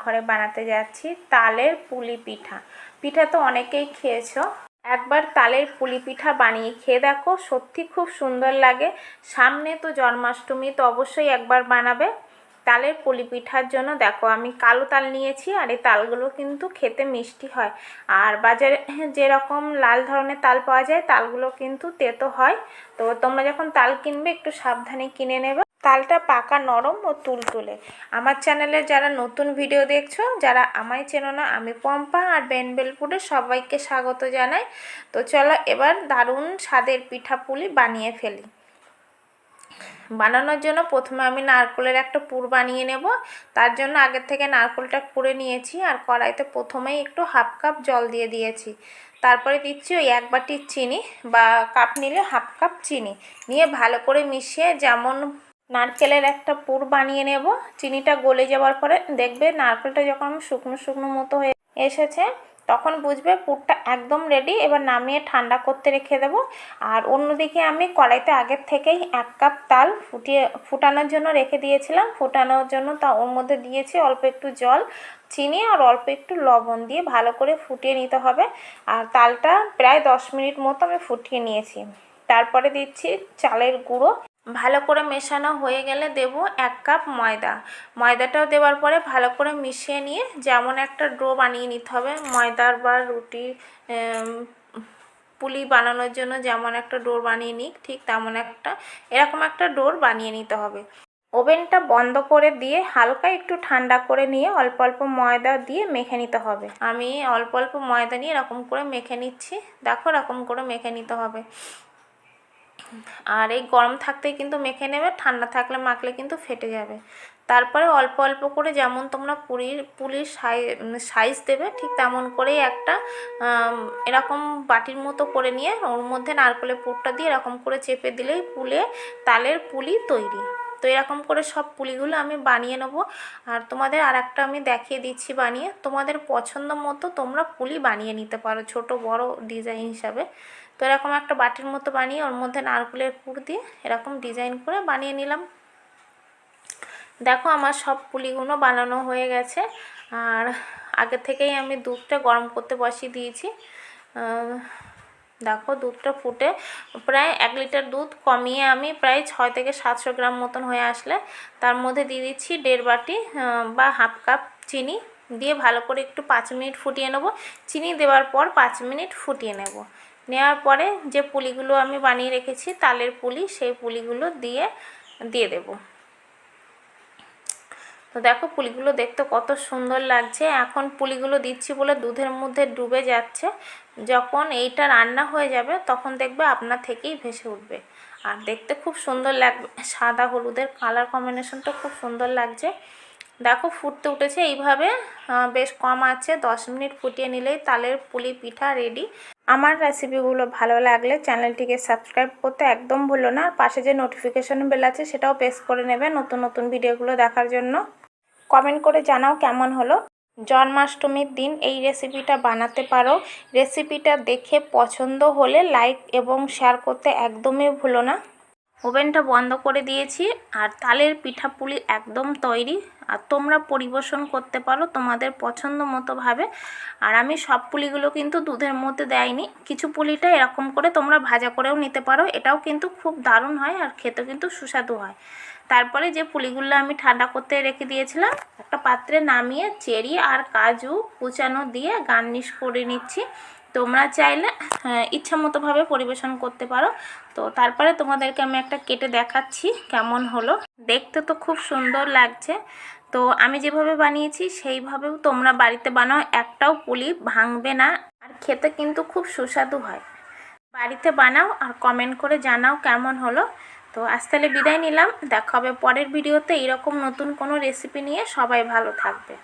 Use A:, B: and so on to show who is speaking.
A: রান্নাঘরে বানাতে যাচ্ছি তালের পুলি পিঠা। পিঠা তো অনেকেই খেয়েছো, একবার তালের পুলি পিঠা বানিয়ে খেয়ে দেখো, সত্যি খুব সুন্দর লাগে। সামনে তো জন্মাষ্টমী, তো অবশ্যই একবার বানাবে। তালের পুলি পিঠার জন্য দেখো আমি কালো তাল নিয়েছি, আর এই তালগুলো কিন্তু খেতে মিষ্টি হয়। আর বাজারে যেরকম লাল ধরনের তাল পাওয়া যায়, তালগুলো কিন্তু তেতো হয়। তো তোমরা যখন তাল কিনবে একটু সাবধানে কিনে নেবে। তালটা পাকা, নরম ও তুলতুলে। আমার চ্যানেলে যারা নতুন ভিডিও দেখছো, যারা আমায় চেনো না, আমি পম্পা আর বেনভিলফুডে সবাইকে স্বাগত জানাই। তো চলো এবার দারুণ স্বাদের পিঠা পুলি বানিয়ে ফেলি। বানানোর জন্য প্রথমে আমি নারকেলের একটা পুর বানিয়ে নেব। তার জন্য আগের থেকে নারকেলটা কুড়ে নিয়েছি, আর কড়াইতে প্রথমেই একটু হাফ কাপ জল দিয়ে দিয়েছি। তারপরে দিচ্ছি ওই 1 বাটি চিনি, বা কাপ নিলে হাফ কাপ চিনি নিয়ে ভালো করে মিশিয়ে, যেমন নারকেলের একটা পুর বানিয়ে নেব। চিনিটা গলে যাওয়ার পরে দেখবে নারকেলটা যখন শুকনো শুকনো মতো হয়ে এসেছে, তখন বুঝবে পুরটা একদম রেডি। এবার নামিয়ে ঠান্ডা করতে রেখে দেবো। আর অন্যদিকে আমি কড়াইতে আগের থেকেই 1 কাপ তাল ফুটানোর জন্য রেখে দিয়েছিলাম। ফুটানোর জন্য ওর মধ্যে দিয়েছি অল্প একটু জল, চিনি আর অল্প একটু লবণ দিয়ে ভালো করে ফুটিয়ে নিতে হবে। আর তালটা প্রায় 10 মিনিট মতো আমি ফুটিয়ে নিয়েছি। তারপরে দিচ্ছি চালের গুঁড়ো। ভালো করে মেশানো হয়ে গেলে দেব 1 কাপ ময়দা। ময়দাটাও দেওয়ার পরে ভালো করে মিশিয়ে নিয়ে যেমন একটা ডো বানিয়ে নিতে হবে। ময়দার বা রুটি পুলি বানানোর জন্য যেমন একটা ডো বানিয়ে নিই, ঠিক তেমন এরকম একটা ডো বানিয়ে নিতে হবে। ওভেনটা বন্ধ করে দিয়ে হালকা একটু ঠান্ডা করে নিয়ে অল্প অল্প ময়দা দিয়ে মেখে নিতে হবে। আমি অল্প অল্প ময়দা নিয়ে এরকম করে মেখে নিচ্ছি। দেখো এরকম করে মেখে নিতে হবে। আর এই গরম থাকতেই কিন্তু মেখে নেবে, ঠান্ডা থাকলে মাখলে কিন্তু ফেটে যাবে। তারপরে অল্প অল্প করে যেমন তোমরা পুলির সাইজ দেবে, ঠিক তেমন করেই একটা এরকম বাটির মতো করে নিয়ে ওর মধ্যে নারকেলের পুরটা দিয়ে এরকম করে চেপে দিলেই তালের পুলি তৈরি। তো এরকম করে সব পুলিগুলো আমি বানিয়ে নেবো। আর তোমাদের আর একটা আমি দেখিয়ে দিচ্ছি বানিয়ে। তোমাদের পছন্দ মতো তোমরা পুলি বানিয়ে নিতে পারো, ছোট বড় ডিজাইন হিসাবে। তো এরকম একটা বাটির মতো বানিয়ে ওর মধ্যে নারকেলের পুর দিয়ে এরকম ডিজাইন করে বানিয়ে নিলাম। দেখো আমার সব পুলিগুলো বানানো হয়ে গেছে। আর আগে থেকেই আমি দুধটা গরম করতে বসিয়ে দিয়েছি। দেখো দুধটা ফুটে প্রায় 1 লিটার দুধ কমিয়ে আমি প্রায় 600 থেকে 700 গ্রাম মতন হয়ে আসলে তার মধ্যে দিয়ে দিচ্ছি 1.5 বাটি বা হাফ কাপ চিনি দিয়ে ভালো করে একটু 5 মিনিট ফুটিয়ে নেব। চিনি দেওয়ার পর 5 মিনিট ফুটিয়ে নেওয়ার পরে যে পুলিগুলো আমি বানিয়ে রেখেছি তালের পুলি, সেই পুলিগুলো দিয়ে দেব। তো দেখো পুলিগুলো দেখতে কত সুন্দর লাগছে। এখন পুলিগুলো দিচ্ছি বলে দুধের মধ্যে ডুবে যাচ্ছে। যখন এইটা রান্না হয়ে যাবে তখন দেখবে আপনা থেকেই ভেসে উঠবে। আর দেখতে খুব সুন্দর লাগবে, সাদা হলুদের কালার কম্বিনেশনটা খুব সুন্দর লাগছে। দেখো ফুটতে উঠেছে। এইভাবে বেশ কম আছে 10 মিনিট ফুটিয়ে নিলেই তালের পুলি পিঠা রেডি। আমার রেসিপিগুলো ভালো লাগলে চ্যানেলটিকে সাবস্ক্রাইব করতে একদম ভুলো না। পাশে যে নোটিফিকেশন বেল আছে সেটাও প্রেস করে নেবে নতুন নতুন ভিডিওগুলো দেখার জন্য। কমেন্ট করে জানাও কেমন হলো। জন্মাষ্টমীর দিন এই রেসিপিটা বানাতে পারো। রেসিপিটা দেখে পছন্দ হলে লাইক এবং শেয়ার করতে একদমই ভুলো না। ওভেনটা বন্ধ করে দিয়েছি আর তালের পিঠা পুলি একদম তৈরি। আর তোমরা পরিবেশন করতে পারো তোমাদের পছন্দ মতো ভাবে। আর আমি সব পুলিগুলো কিন্তু দুধের মধ্যে দেয়নি, কিছু পুলিটা এরকম করে তোমরা ভাজা করেও নিতে পারো, এটাও কিন্তু খুব দারুণ হয় আর খেতে কিন্তু সুস্বাদু হয়। তারপরে যে পুলিগুলো আমি ঠান্ডা করতে রেখে দিয়েছিলাম একটা পাত্রে নামিয়ে চেরি আর কাজু কুচানো দিয়ে গার্নিশ করে নিচ্ছি। তোমরা চাইলে ইচ্ছা মতোভাবে পরিবেশন করতে পারো। তো তারপরে তোমাদেরকে আমি একটা কেটে দেখাচ্ছি কেমন হলো। দেখতে তো খুব সুন্দর লাগছে। তো আমি যেভাবে বানিয়েছি সেইভাবেও তোমরা বাড়িতে বানাও, একটাও পুলি ভাঙবে না আর খেতে কিন্তু খুব সুস্বাদু হয়। বাড়িতে বানাও আর কমেন্ট করে জানাও কেমন হলো। তো আজ তাহলে বিদায় নিলাম, দেখা হবে পরের ভিডিওতে এরকম নতুন কোনো রেসিপি নিয়ে। সবাই ভালো থাকবে।